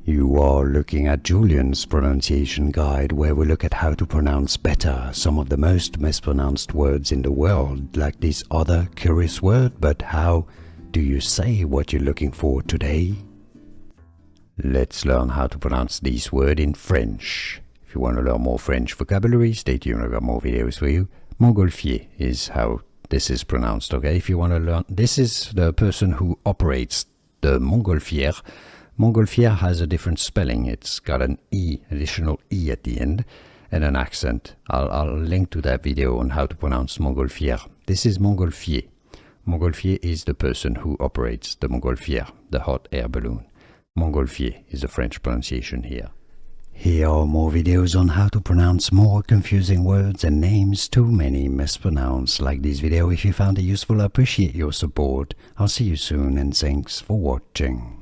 You are looking at Julian's pronunciation guide, where we look at how to pronounce better some of the most mispronounced words in the world, like this other curious word. But how do you say what you're looking for today? Let's learn how to pronounce this word in French. If you want to learn more French vocabulary, stay tuned, I've got more videos for you. Montgolfier is how this is pronounced, okay? If you want to learn, this is the person who operates the Montgolfier. Montgolfier has a different spelling. It's got an E, additional E at the end, and an accent. I'll link to that video on how to pronounce Montgolfier. This is Montgolfier. Montgolfier is the person who operates the Montgolfier, the hot air balloon. Montgolfier is the French pronunciation here. Here are more videos on how to pronounce more confusing words and names too many mispronounced. Like this video if you found it useful. I appreciate your support. I'll see you soon and thanks for watching.